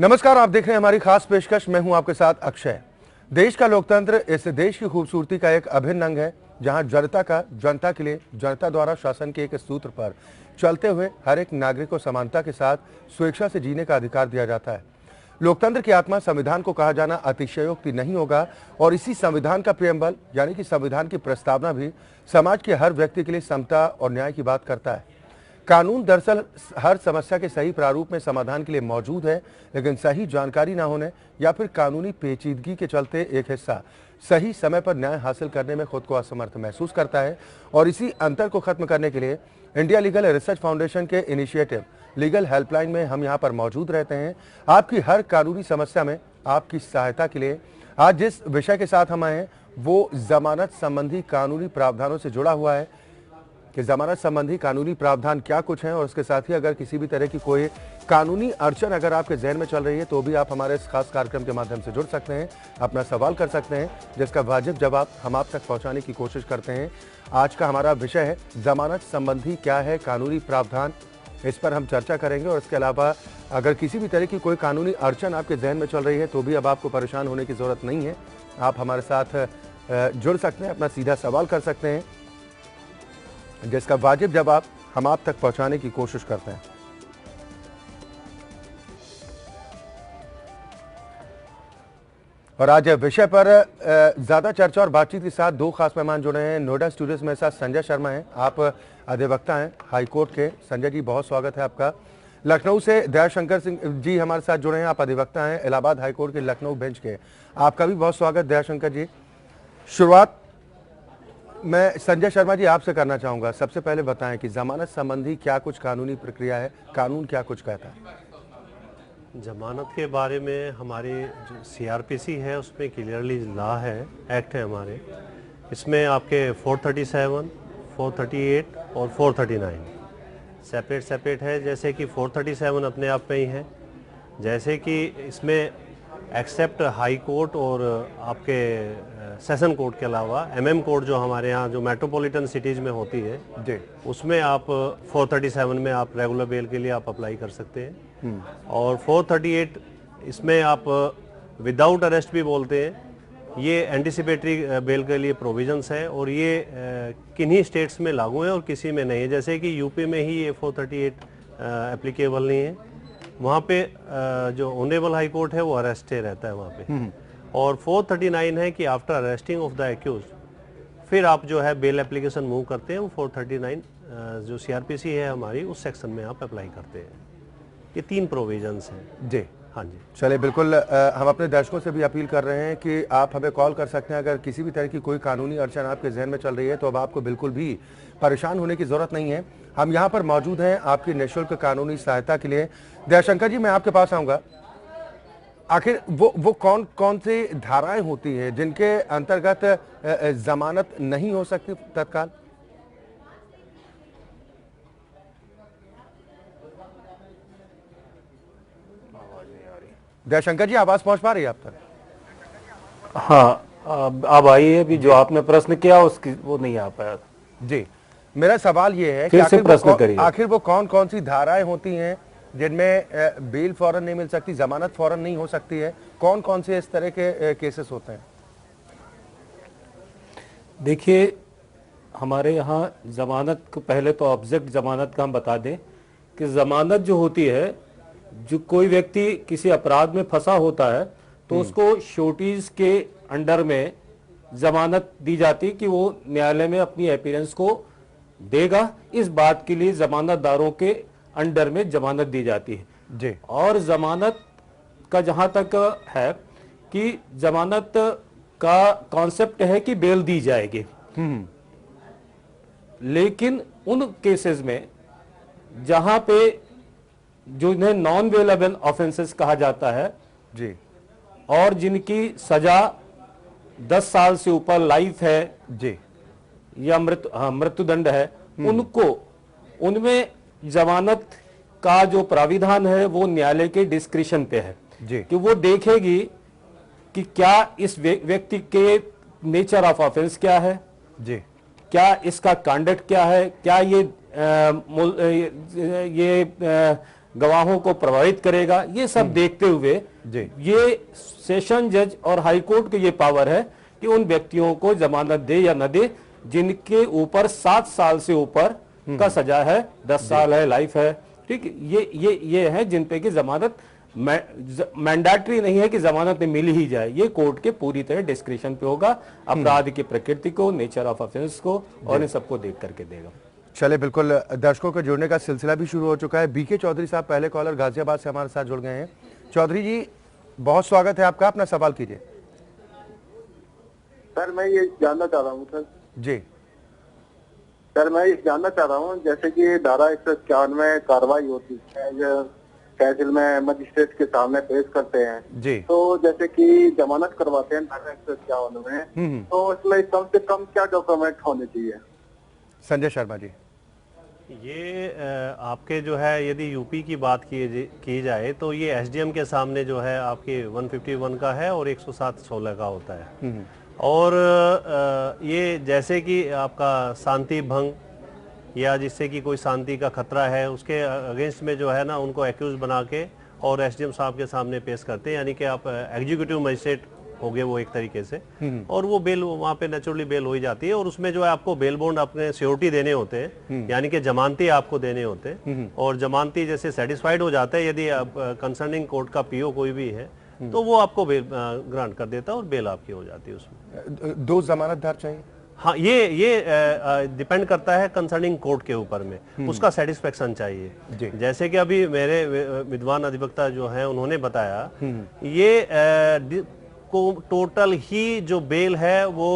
नमस्कार, आप देख रहे हैं हमारी खास पेशकश। मैं हूं आपके साथ अक्षय। देश का लोकतंत्र इस देश की खूबसूरती का एक अभिन्न अंग है, जहां जनता के लिए जनता द्वारा शासन के एक सूत्र पर चलते हुए हर एक नागरिक को समानता के साथ स्वेच्छा से जीने का अधिकार दिया जाता है। लोकतंत्र की आत्मा संविधान को कहा जाना अतिशयोक्ति नहीं होगा और इसी संविधान का प्रियम्बल यानी कि संविधान की प्रस्तावना भी समाज के हर व्यक्ति के लिए समता और न्याय की बात करता है। कानून दरअसल हर समस्या के सही प्रारूप में समाधान के लिए मौजूद है, लेकिन सही जानकारी ना होने या फिर कानूनी पेचीदगी के चलते एक हिस्सा सही समय पर न्याय हासिल करने में खुद को असमर्थ महसूस करता है। और इसी अंतर को खत्म करने के लिए इंडिया लीगल रिसर्च फाउंडेशन के इनिशिएटिव लीगल हेल्पलाइन में हम यहाँ पर मौजूद रहते हैं, आपकी हर कानूनी समस्या में आपकी सहायता के लिए। आज जिस विषय के साथ हम आए हैं वो जमानत संबंधी कानूनी प्रावधानों से जुड़ा हुआ है कि जमानत संबंधी कानूनी प्रावधान क्या कुछ हैं, और उसके साथ ही अगर किसी भी तरह की कोई कानूनी अड़चन अगर आपके जहन में चल रही है तो भी आप हमारे इस खास कार्यक्रम के माध्यम से जुड़ सकते हैं, अपना सवाल कर सकते हैं, जिसका वाजिब जवाब हम आप तक पहुंचाने की कोशिश करते हैं। आज का हमारा विषय है जमानत संबंधी क्या है कानूनी प्रावधान, इस पर हम चर्चा करेंगे। और इसके अलावा अगर किसी भी तरह की कोई कानूनी अड़चन आपके जहन में चल रही है तो भी अब आपको परेशान होने की ज़रूरत नहीं है, आप हमारे साथ जुड़ सकते हैं, अपना सीधा सवाल कर सकते हैं, जिसका वाजिब जवाब हम आप तक पहुंचाने की कोशिश करते हैं। और आज विषय पर ज्यादा चर्चा और बातचीत के साथ दो खास मेहमान जुड़े हैं। नोएडा स्टूडियो में साथ संजय शर्मा हैं, आप अधिवक्ता हैं हाई कोर्ट के। संजय जी, बहुत स्वागत है आपका। लखनऊ से दयाशंकर सिंह जी हमारे साथ जुड़े हैं, आप अधिवक्ता हैं इलाहाबाद हाई कोर्ट के लखनऊ बेंच के। आपका भी बहुत स्वागत दयाशंकर जी। शुरुआत मैं संजय शर्मा जी आपसे करना चाहूंगा। सबसे पहले बताएं कि जमानत संबंधी क्या कुछ कानूनी प्रक्रिया है, कानून क्या कुछ कहता है? जमानत के बारे में हमारे जो सीआरपीसी है उसमें क्लियरली लॉ है, एक्ट है हमारे। इसमें आपके 437, 438 और 439 सेपरेट है। जैसे कि 437 अपने आप में ही है, जैसे कि इसमें एक्सेप्ट हाई कोर्ट और आपके सेशन कोर्ट के अलावा एमएम कोर्ट जो हमारे यहाँ जो मेट्रोपॉलिटन सिटीज़ में होती है जी, उसमें आप 437 में आप रेगुलर बेल के लिए आप अप्लाई कर सकते हैं। और 438 इसमें आप विदाउट अरेस्ट भी बोलते हैं, ये एंटिसिपेटरी बेल के लिए प्रोविजंस है और ये किन्हीं स्टेट्स में लागू है और किसी में नहीं है। जैसे कि यूपी में ही ये 438 एप्लीकेबल नहीं है, वहाँ पे जो ऑनरेबल हाई कोर्ट है वो अरेस्टे रहता है वहाँ पे। और 439 है कि after arresting of the accuse फिर आप जो है बेल एप्लीकेशन मूव करते हैं, वो 439 जो सीआरपीसी है हमारी उस सेक्शन में आप अप्लाई करते हैं। ये 3 प्रोविजंस हैं जी। हाँ जी, चलिए बिल्कुल। हम अपने दर्शकों से भी अपील कर रहे हैं कि आप हमें कॉल कर सकते हैं अगर किसी भी तरह की कोई कानूनी अड़चन आपके जहन में चल रही है, तो अब आपको बिल्कुल भी परेशान होने की जरूरत नहीं है। हम यहाँ पर मौजूद हैं आपकी निःशुल्क कानूनी सहायता के लिए। दयाशंकर जी, मैं आपके पास आऊँगा। आखिर वो कौन कौन सी धाराएं होती हैं जिनके अंतर्गत जमानत नहीं हो सकती तत्काल? दयाशंकर जी, आवाज पहुंच पा रही है आप तक? हाँ, अब आई है। अभी जो आपने प्रश्न किया उसकी वो नहीं आ पाया जी। मेरा सवाल ये है कि आखिर वो कौन कौन सी धाराएं होती हैं जिनमें बेल फौरन नहीं मिल सकती, जमानत फौरन नहीं हो सकती है? कौन कौन से इस तरह के केसेस होते हैं? देखिए, हमारे यहाँ जमानत को पहले तो ऑब्जेक्ट जमानत का हम बता दें कि जमानत जो होती है, जो कोई व्यक्ति किसी अपराध में फंसा होता है तो उसको श्योरिटीज के अंडर में जमानत दी जाती कि वो न्यायालय में अपनी अपीयरेंस को देगा। इस बात के लिए जमानतदारों के अंडर में जमानत दी जाती है जी। और जमानत का जहां तक है कि जमानत का कॉन्सेप्ट है कि बेल दी जाएगी, लेकिन उन केसेस में जहां पे जो इन्हें नॉन बेलेबल ऑफेंसेस कहा जाता है जी, और जिनकी सजा 10 साल से ऊपर लाइफ है जी या मृत्युदंड है, उनमें जमानत का जो प्राविधान है वो न्यायालय के डिस्क्रिशन पे है जी, कि वो देखेगी कि क्या इस व्यक्ति के नेचर ऑफ ऑफेंस क्या है जी, क्या इसका कंडक्ट क्या है, क्या ये गवाहों को प्रभावित करेगा, ये सब देखते हुए जी। ये सेशन जज और हाई कोर्ट की ये पावर है कि उन व्यक्तियों को जमानत दे या न दे जिनके ऊपर 7 साल से ऊपर का सजा है, 10 साल है, लाइफ है। ठीक, ये है जिन पे की जमानत मैंडेटरी नहीं है कि जमानत मिल ही जाए। ये कोर्ट के पूरी तरह डिस्क्रिप्शन पे होगा, अपराध की प्रकृति को, नेचर ऑफ ऑफेंस को और इन सबको देख करके देगा। चले, बिल्कुल, दर्शकों को जुड़ने का सिलसिला भी शुरू हो चुका है। बीके चौधरी साहब पहले कॉलर गाजियाबाद से हमारे साथ जुड़ गए हैं। चौधरी जी, बहुत स्वागत है आपका, अपना सवाल कीजिए। सर मैं ये जानना चाह रहा हूँ सर। जी सर मैं ये जानना चाह रहा हूँ, जैसे कि धारा 151 में कार्रवाई होती है, जो तहसील में मजिस्ट्रेट के सामने पेश करते हैं जी। तो जैसे कि जमानत करवाते हैं धारा 151 में, तो उसमें कम से कम क्या डॉक्यूमेंट होने चाहिए? संजय शर्मा जी। ये आपके जो है, यदि यूपी की बात की जाए तो ये एसडीएम के सामने जो है आपके 151 का है और 107/16 का होता है। और ये जैसे कि आपका शांति भंग या जिससे कि कोई शांति का खतरा है, उसके अगेंस्ट में जो है ना, उनको एक्यूज बना के और एसडीएम साहब के सामने पेश करते हैं, यानी कि आप एग्जीक्यूटिव मजिस्ट्रेट हो गए वो एक तरीके से, और वो बेल वहाँ पे नेचुरली बेल हो ही जाती है। और उसमें जो है आपको बेल बॉन्ड अपने सिक्योरिटी देने होते हैं, यानी कि जमानती आपको देने होते हैं, और जमानती जैसे सेटिस्फाइड हो जाता है यदि आप कंसर्निंग कोर्ट का पीओ कोई भी है तो वो आपको बेल ग्रांट कर देता है और बेल आपकी हो जाती है उसमें। 2 जमानतदार चाहिए? हाँ, ये डिपेंड करता है कंसर्निंग कोर्ट के ऊपर में, उसका सेटिस्फेक्शन चाहिए। जैसे कि अभी मेरे विद्वान अधिवक्ता जो हैं उन्होंने बताया, ये को टोटल ही जो बेल है वो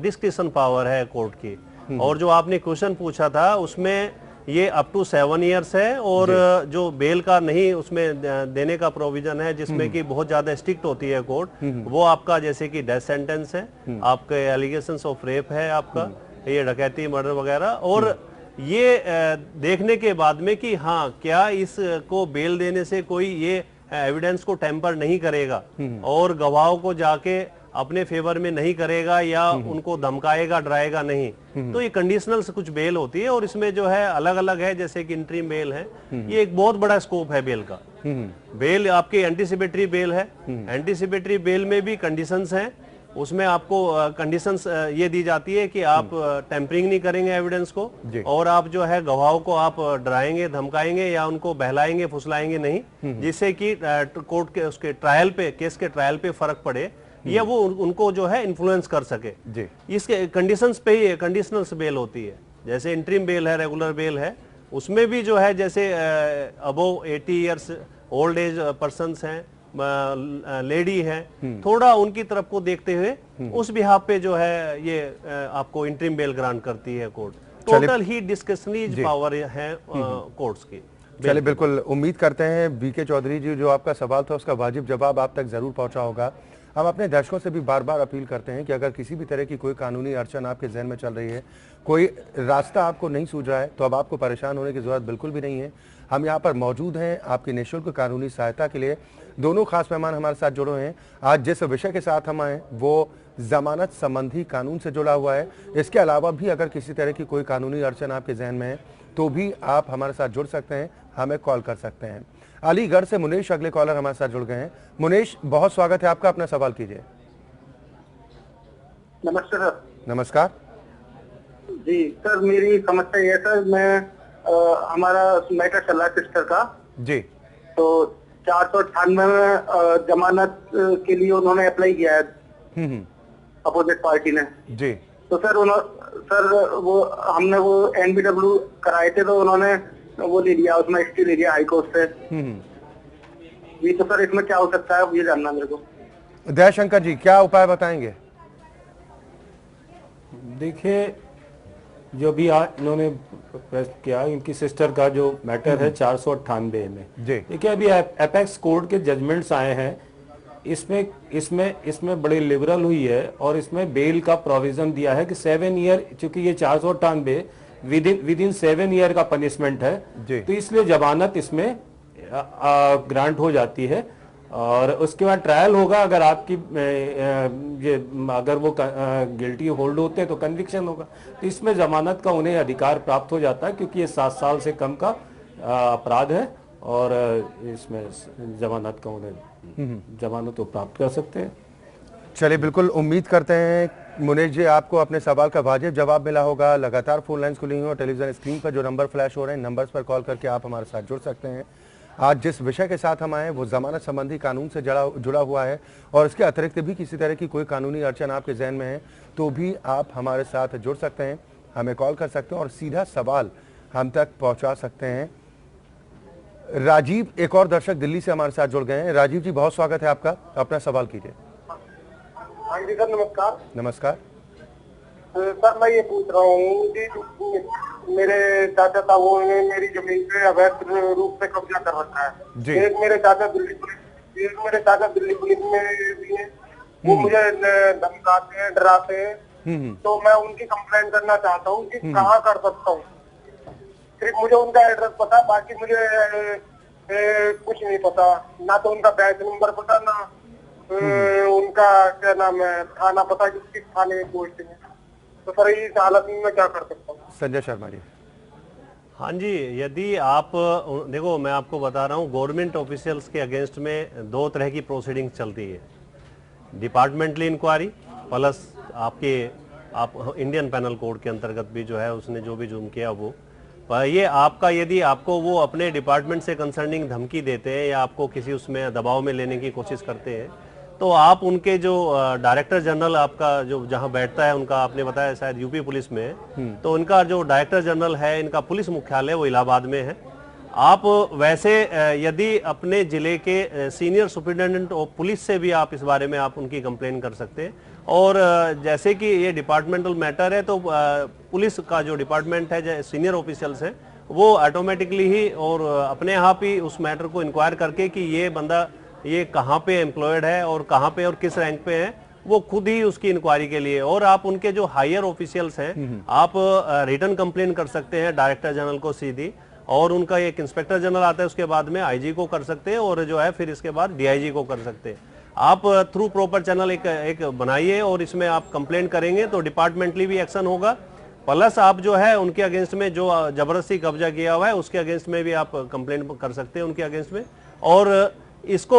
डिस्क्रिशन पावर है कोर्ट की। और जो आपने क्वेश्चन पूछा था उसमें ये अप टू 7 इयर्स है, और जो बेल का नहीं उसमें देने का प्रोविजन है, जिसमें कि बहुत ज्यादा स्ट्रिक्ट होती है कोर्ट, वो आपका जैसे कि डेथ सेंटेंस है, आपके एलिगेशंस ऑफ रेप है, आपका ये डकैती, मर्डर वगैरह, और ये देखने के बाद में कि हाँ क्या इसको बेल देने से कोई ये एविडेंस को टेम्पर नहीं करेगा और गवाहों को जाके अपने फेवर में नहीं करेगा या उनको धमकाएगा, डराएगा नहीं, तो ये कंडीशनल से कुछ बेल होती है। और इसमें जो है अलग अलग है, जैसे कि इंटरिम बेल है, ये एक बहुत बड़ा स्कोप है बेल का। बेल आपकी एंटीसिपेटरी बेल है, एंटीसिपेटरी बेल में भी कंडीशंस हैं, उसमें आपको कंडीशंस ये दी जाती है कि आप टेम्परिंग नहीं करेंगे एविडेंस को, और आप जो है गवाहों को आप डराएंगे, धमकाएंगे या उनको बहलाएंगे, फुसलाएंगे नहीं, जिससे कि कोर्ट के उसके ट्रायल पे, केस के ट्रायल पे फर्क पड़े या वो उनको जो है इन्फ्लुएंस कर सके। इसके कंडीशंस पे ही कंडीशनल बेल होती है। जैसे इंटरिम बेल है, रेगुलर बेल है, उसमें भी जो है जैसे above 80 years old age persons हैं, लेडी है, थोड़ा उनकी तरफ को देखते हुए उस बिहाफ पे जो है ये आपको इंटरिम बेल ग्रांट करती है कोर्ट। टोटल ही डिस्क्रिशनरी पावर है कोर्ट्स की। चलिए, बिल्कुल उम्मीद करते हैं बीके चौधरी जी, जो आपका सवाल था उसका वाजिब जवाब आप तक जरूर पहुंचा होगा। हम अपने दर्शकों से भी बार बार अपील करते हैं कि अगर किसी भी तरह की कोई कानूनी अड़चन आपके जहन में चल रही है, कोई रास्ता आपको नहीं सूझ रहा है, तो अब आपको परेशान होने की जरूरत बिल्कुल भी नहीं है। हम यहाँ पर मौजूद हैं आपकी निःशुल्क कानूनी सहायता के लिए। दोनों खास मेहमान हमारे साथ जुड़े हैं। आज जिस विषय के साथ हम आए वो जमानत संबंधी कानून से जुड़ा हुआ है। इसके अलावा भी अगर किसी तरह की कोई कानूनी अड़चन आपके जहन में है तो भी आप हमारे साथ जुड़ सकते हैं, हमें कॉल कर सकते हैं। अलीगढ़ से मुनेश अगले कॉलर हमारे साथ जुड़ गए हैं। मुनेश, बहुत स्वागत है आपका, अपना सवाल कीजिए। नमस्ते सर। नमस्कार जी सर, मेरी समस्या ये है सर, मैं हमारा मैटर चल रहा है सिस्टर का जी। तो 498 में जमानत के लिए उन्होंने अप्लाई किया है अपोजिट पार्टी ने जी। तो सर वो हमने वो NBW कराए थे, तो उन्होंने वो ले लिया, उसमें स्टे ले लिया हाई कोर्ट से। ये तो सर इसमें क्या हो सकता है ये जानना मेरे को। दयाशंकर जी, क्या उपाय बताएंगे? देखिए, जो भी इन्होंने प्रेस किया, इनकी सिस्टर का जो मैटर है 498 में, देखिए अभी एपेक्स कोर्ट के जजमेंट्स आए हैं, इसमें बड़ी लिबरल हुई है और इसमें बेल का प्रोविजन दिया है कि 7 ईयर, चूंकि ये 498 विद इन 7 ईयर का पनिशमेंट है, तो इसलिए जमानत इसमें ग्रांट हो जाती है। और उसके बाद ट्रायल होगा, अगर आपकी अगर वो गिल्टी होल्ड होते हैं तो कन्विक्शन होगा, तो इसमें जमानत का उन्हें अधिकार प्राप्त हो जाता है, क्योंकि ये 7 साल से कम का अपराध है और इसमें जमानत का उन्हें जमानत तो प्राप्त कर सकते हैं। चलिए, बिल्कुल उम्मीद करते हैं मुनीश जी आपको अपने सवाल का वाजिब जवाब मिला होगा। लगातार फोन लाइन्स खुली हुई और टेलीविजन स्क्रीन पर जो नंबर फ्लैश हो रहे हैं, नंबर्स पर कॉल करके आप हमारे साथ जुड़ सकते हैं। आज जिस विषय के साथ हम आए हैं वो जमानत संबंधी कानून से जुड़ा हुआ है, और इसके अतिरिक्त भी किसी तरह की कोई कानूनी अड़चन आपके जहन में है तो भी आप हमारे साथ जुड़ सकते हैं, हमें कॉल कर सकते हैं और सीधा सवाल हम तक पहुंचा सकते हैं। राजीव, एक और दर्शक दिल्ली से हमारे साथ जुड़ गए हैं। राजीव जी, बहुत स्वागत है आपका, अपना सवाल कीजिए। हाँ जी सर, नमस्कार। नमस्कार। सर मैं ये पूछ रहा हूँ कि मेरे चाचा ताऊ ने मेरी जमीन पे अवैध रूप से कब्जा कर रखा है जी। एक मेरे चाचा दिल्ली पुलिस में भी है। वो मुझे धमकाते हैं, डराते हैं, तो मैं उनकी कंप्लेंट करना चाहता हूँ कि कहाँ कर सकता हूँ। सिर्फ मुझे उनका एड्रेस पता, बाकी मुझे कुछ नहीं पता, ना तो उनका बैच नंबर पता, ना उनका क्या नाम है थाना पता कि किस थाने में पोस्टिंग है। तो सर इस हालत में मैं क्या कर सकता हूँ? संजय शर्मा जी। हाँ जी, यदि आप देखो, मैं आपको बता रहा हूँ, गवर्नमेंट ऑफिशियल्स के अगेंस्ट में दो तरह की प्रोसीडिंग चलती है। डिपार्टमेंटली इंक्वायरी प्लस आप इंडियन पैनल कोड के अंतर्गत भी जो है उसने जो भी जुर्म किया वो ये आपका, यदि आपको वो अपने डिपार्टमेंट से कंसर्निंग धमकी देते हैं या आपको किसी उसमें दबाव में लेने की कोशिश करते हैं, तो आप उनके जो डायरेक्टर जनरल आपका जो जहां बैठता है, उनका आपने बताया शायद यूपी पुलिस में है, तो उनका जो डायरेक्टर जनरल है, इनका पुलिस मुख्यालय वो इलाहाबाद में है। आप वैसे यदि अपने जिले के सीनियर सुपरिटेंडेंट ऑफ पुलिस से भी आप इस बारे में आप उनकी कंप्लेन कर सकते हैं। और जैसे कि ये डिपार्टमेंटल मैटर है, तो पुलिस का जो डिपार्टमेंट है, सीनियर ऑफिशियल्स हैं, वो ऑटोमेटिकली ही और अपने आप ही उस मैटर को इंक्वायर करके कि ये बंदा ये कहाँ पे एम्प्लॉयड है और कहाँ पे और किस रैंक पे है, वो खुद ही उसकी इंक्वायरी के लिए, और आप उनके जो हायर ऑफिशियल्स हैं आप रिटर्न कंप्लेन कर सकते हैं डायरेक्टर जनरल को सीधी, और उनका एक इंस्पेक्टर जनरल आता है, उसके बाद में आईजी को कर सकते हैं, और जो है फिर इसके बाद डीआईजी को कर सकते हैं। आप थ्रू प्रॉपर चैनल एक बनाइए और इसमें आप कंप्लेन करेंगे तो डिपार्टमेंटली भी एक्शन होगा, प्लस आप जो है उनके अगेंस्ट में जो जबरदस्ती कब्जा किया हुआ है उसके अगेंस्ट में भी आप कंप्लेन कर सकते हैं उनके अगेंस्ट में। और इसको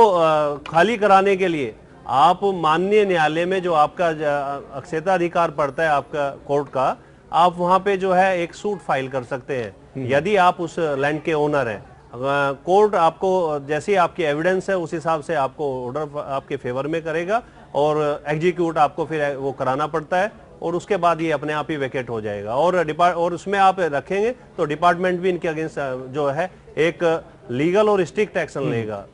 खाली कराने के लिए आप माननीय न्यायालय में जो आपका अक्षेता अधिकार पड़ता है आपका कोर्ट का, आप वहां पे जो है एक सूट फाइल कर सकते हैं यदि आप उस लैंड के ओनर हैं। कोर्ट आपको जैसी आपकी एविडेंस है उस हिसाब से आपको ऑर्डर आपके फेवर में करेगा, और एग्जीक्यूट आपको फिर वो कराना पड़ता है, और उसके बाद ये अपने आप ही वैकेट हो जाएगा। और उसमें आप रखेंगे तो डिपार्टमेंट भी इनके अगेंस्ट जो है एक लीगल और स्ट्रिक्ट एक्शन लेगा।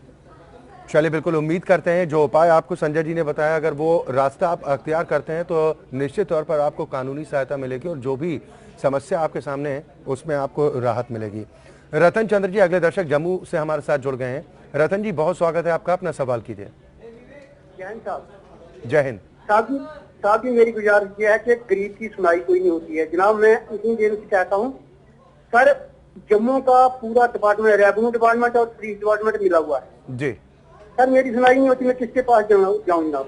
चलिए, बिल्कुल उम्मीद करते हैं जो उपाय आपको संजय जी ने बताया, अगर वो रास्ता आप अख्तियार करते हैं तो निश्चित तौर पर आपको कानूनी सहायता मिलेगी और जो भी समस्या आपके सामने है उसमें आपको राहत मिलेगी। रतन चंद्र जी, अगले दर्शक जम्मू से हमारे साथ जुड़ गए हैं। रतन जी, बहुत स्वागत है आपका, अपना सवाल कीजिए। जय हिंद साहब जी, मेरी गुजारिश ये है कि गरीब की सुनाई कोई नहीं होती है। जनाब, मैं इतनी देर से कहता हूँ सर, जम्मू का पूरा डिपार्टमेंट, रेवेन्यू डिपार्टमेंट और पुलिस डिपार्टमेंट मिला हुआ है जी। सर, मेरी सुनाई नहीं होती, मैं किसके पास जाऊंगा?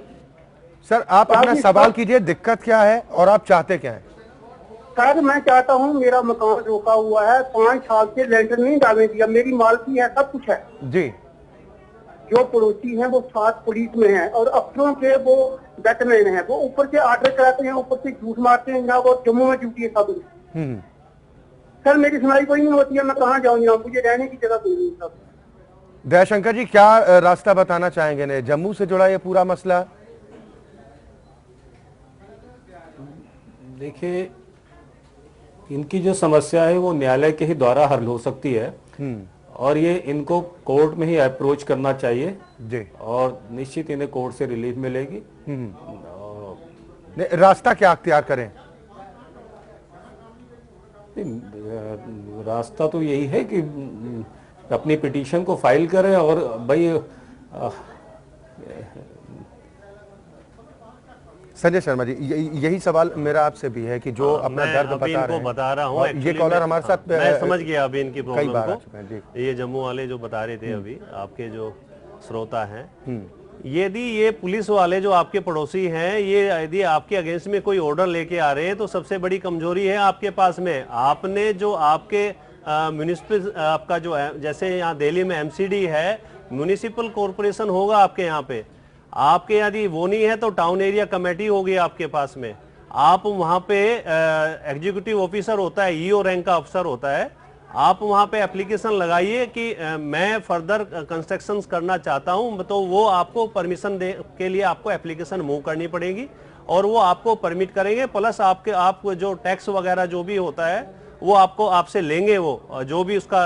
सर, आप अपना सवाल कीजिए, दिक्कत क्या है और आप चाहते क्या हैं? सर, मैं चाहता हूँ, मेरा मकान रोका हुआ है, 5 साल से लेंटर नहीं डालने दिया, मेरी मालकी है, सब कुछ है जी। जो पड़ोसी हैं वो 7 पुलिस में हैं और अफसरों के वो बैटमैन हैं, वो ऊपर से ऑर्डर कराते हैं, ऊपर से झूठ मारते हैं, जहाँ वो जम्मू में ड्यूटी है सब। सर, मेरी सुनाई कोई नहीं होती है, मैं कहाँ जाऊंगा? मुझे रहने की जगह कोई नहीं। सब दयाशंकर जी, क्या रास्ता बताना चाहेंगे ने जम्मू से जुड़ा ये पूरा मसला? देखिए, इनकी जो समस्या है वो न्यायालय के ही द्वारा हल हो सकती है, और ये इनको कोर्ट में ही अप्रोच करना चाहिए जी, और निश्चित इन्हें कोर्ट से रिलीफ मिलेगी। रास्ता क्या अख्तियार करें? रास्ता तो यही है कि अपनी पिटीशन को फाइल करें, और भाई संजय शर्मा जी, यही सवाल मेरा आपसे भी है कि जो अपना दर्द बता रहा हूँ, ये कॉलर हमारे साथ मैं समझ गया अभी इनकी प्रॉब्लम बार आ को। चुके हैं जी। ये जम्मू वाले जो बता रहे थे अभी, आपके जो श्रोता हैं, यदि ये पुलिस वाले जो आपके पड़ोसी हैं, ये यदि आपके अगेंस्ट में कोई ऑर्डर लेके आ रहे हैं तो सबसे बड़ी कमजोरी है आपके पास में, आपने जो आपके म्यूनिसिपल आपका जो है, जैसे यहाँ दिल्ली में एमसीडी है, म्यूनिसिपल कॉरपोरेशन होगा आपके यहाँ पे, आपके यदि वो नहीं है तो टाउन एरिया कमेटी होगी आपके पास में, आप वहाँ पे एग्जीक्यूटिव ऑफिसर होता है, ईओ रैंक का अफसर होता है, आप वहाँ पे एप्लीकेशन लगाइए कि मैं फर्दर कंस्ट्रक्शंस करना चाहता हूँ, तो वो आपको परमिशन दे के लिए आपको एप्लीकेशन मूव करनी पड़ेगी और वो आपको परमिट करेंगे। प्लस आप जो टैक्स वगैरह जो भी होता है वो आपको आपसे लेंगे, वो जो भी उसका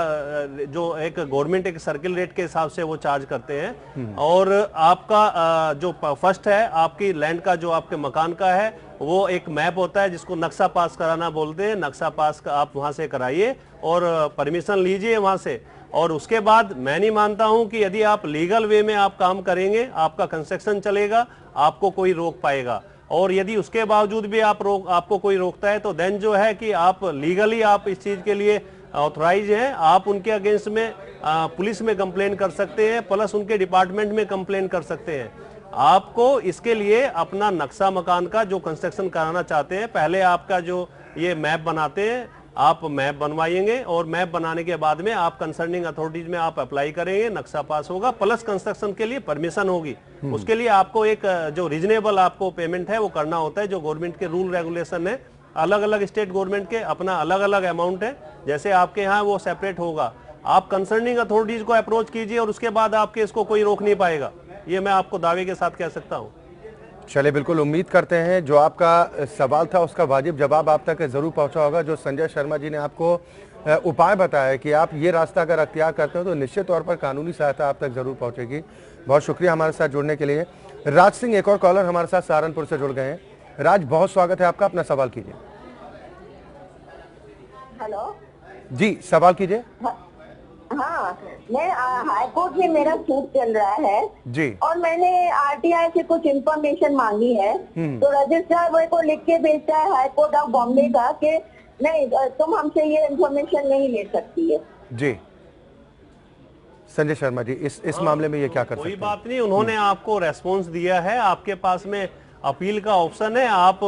जो एक गवर्नमेंट एक सर्किल रेट के हिसाब से वो चार्ज करते हैं। और आपका जो फर्स्ट है, आपकी लैंड का जो आपके मकान का है वो एक मैप होता है जिसको नक्शा पास कराना बोलते हैं, नक्शा पास का आप वहां से कराइए और परमिशन लीजिए वहां से। और उसके बाद मैं नहीं मानता हूं कि यदि आप लीगल वे में आप काम करेंगे, आपका कंस्ट्रक्शन चलेगा, आपको कोई रोक पाएगा। और यदि उसके बावजूद भी आपको कोई रोकता है तो देन जो है कि आप लीगली आप इस चीज के लिए ऑथराइज हैं, आप उनके अगेंस्ट में पुलिस में कंप्लेन कर सकते हैं, प्लस उनके डिपार्टमेंट में कंप्लेन कर सकते हैं। आपको इसके लिए अपना नक्शा मकान का जो कंस्ट्रक्शन कराना चाहते हैं, पहले आपका जो ये मैप बनाते हैं, आप मैप बनवाएंगे और मैप बनाने के बाद में आप कंसर्निंग अथॉरिटीज में आप अप्लाई करेंगे, नक्शा पास होगा, प्लस कंस्ट्रक्शन के लिए परमिशन होगी। उसके लिए आपको एक जो रीजनेबल आपको पेमेंट है वो करना होता है, जो गवर्नमेंट के रूल रेगुलेशन है, अलग अलग स्टेट गवर्नमेंट के अपना अलग अलग अमाउंट है, जैसे आपके यहाँ वो सेपरेट होगा। आप कंसर्निंग अथॉरिटीज को अप्रोच कीजिए और उसके बाद आपके इसको कोई रोक नहीं पाएगा, ये मैं आपको दावे के साथ कह सकता हूँ। चलिए, बिल्कुल उम्मीद करते हैं जो आपका सवाल था उसका वाजिब जवाब आप तक जरूर पहुंचा होगा। जो संजय शर्मा जी ने आपको उपाय बताया कि आप ये रास्ता अगर अख्तियार करते हो तो निश्चित तौर पर कानूनी सहायता आप तक जरूर पहुंचेगी। बहुत शुक्रिया हमारे साथ जुड़ने के लिए। राज सिंह एक और कॉलर हमारे साथ सहारनपुर से जुड़ गए हैं। राज, बहुत स्वागत है आपका, अपना सवाल कीजिए। हेलो जी, सवाल कीजिए। हाँ, मैं हाई कोर्ट में मेरा सूट चल रहा है जी, और मैंने आरटीआई से कुछ इन्फॉर्मेशन मांगी है, तो रजिस्ट्रार मेरे को लिख के भेजता है हाई कोर्ट ऑफ बॉम्बे का कि नहीं, तुम हमसे ये इन्फॉर्मेशन नहीं ले सकती है। जी संजय शर्मा जी, इस मामले में ये क्या कर सकते हैं? कोई बात नहीं, उन्होंने आपको रेस्पॉन्स दिया है, आपके पास में अपील का ऑप्शन है। आप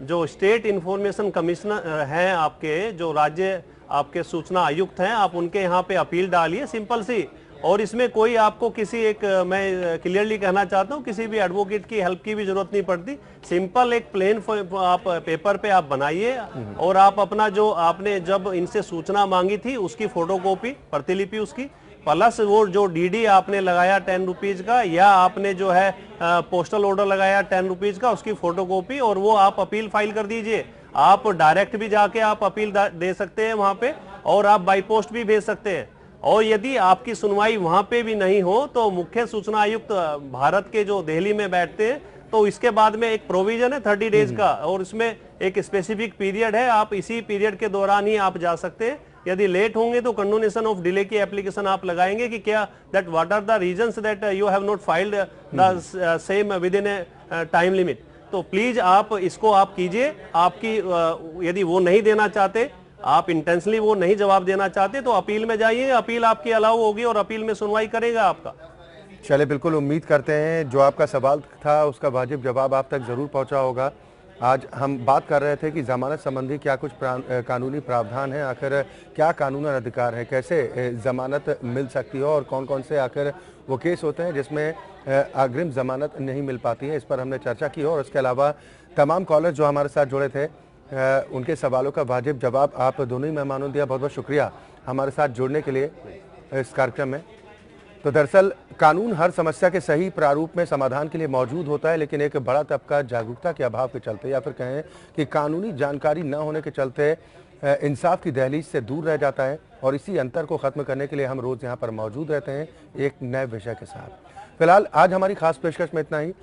जो स्टेट इंफॉर्मेशन कमिश्नर हैं, आपके जो राज्य आपके सूचना आयुक्त हैं, आप उनके यहाँ पे अपील डालिए, सिंपल सी। और इसमें कोई आपको किसी एक, मैं क्लियरली कहना चाहता हूँ, किसी भी एडवोकेट की हेल्प की भी जरूरत नहीं पड़ती। सिंपल एक प्लेन आप पेपर पे आप बनाइए और आप अपना जो आपने जब इनसे सूचना मांगी थी उसकी फोटोकॉपी, प्रतिलिपि उसकी, प्लस वो जो डीडी आपने लगाया 10 रुपीज का, या आपने जो है पोस्टल ऑर्डर लगाया 10 रुपीज का, उसकी फोटोकॉपी, और वो आप अपील फाइल कर दीजिए। आप डायरेक्ट भी जाके आप अपील दे सकते हैं वहां पे, और आप बाई पोस्ट भी भेज सकते हैं। और यदि आपकी सुनवाई वहां पे भी नहीं हो तो मुख्य सूचना आयुक्त भारत के जो दिल्ली में बैठते हैं, तो इसके बाद में एक प्रोविजन है 30 डेज का, और इसमें एक स्पेसिफिक पीरियड है, आप इसी पीरियड के दौरान ही आप जा सकते हैं। यदि लेट होंगे तो कंडोनेशन ऑफ डिले की एप्लीकेशन आप लगाएंगे कि क्या that what are the reasons that you have not filed the same within a time limit. तो प्लीज आप इसको आप कीजिए। आपकी यदि वो नहीं देना चाहते, आप इंटेंशनली वो नहीं जवाब देना चाहते, तो अपील में जाइए, अपील आपकी अलाउ होगी और अपील में सुनवाई करेगा आपका। चलिए, बिल्कुल उम्मीद करते हैं जो आपका सवाल था उसका वाजिब जवाब आप तक जरूर पहुंचा होगा। आज हम बात कर रहे थे कि जमानत संबंधी क्या कुछ कानूनी प्रावधान है, आखिर क्या कानूनी अधिकार है, कैसे जमानत मिल सकती है और कौन कौन से आखिर वो केस होते हैं जिसमें अग्रिम जमानत नहीं मिल पाती है। इस पर हमने चर्चा की और इसके अलावा तमाम कॉलर जो हमारे साथ जुड़े थे उनके सवालों का वाजिब जवाब आप दोनों ही मेहमानों ने दिया। बहुत बहुत शुक्रिया हमारे साथ जुड़ने के लिए इस कार्यक्रम में। तो दरअसल कानून हर समस्या के सही प्रारूप में समाधान के लिए मौजूद होता है, लेकिन एक बड़ा तबका जागरूकता के अभाव के चलते या फिर कहें कि कानूनी जानकारी न होने के चलते इंसाफ की दहलीज से दूर रह जाता है। और इसी अंतर को ख़त्म करने के लिए हम रोज़ यहाँ पर मौजूद रहते हैं एक नए विषय के साथ। फिलहाल आज हमारी खास पेशकश में इतना ही।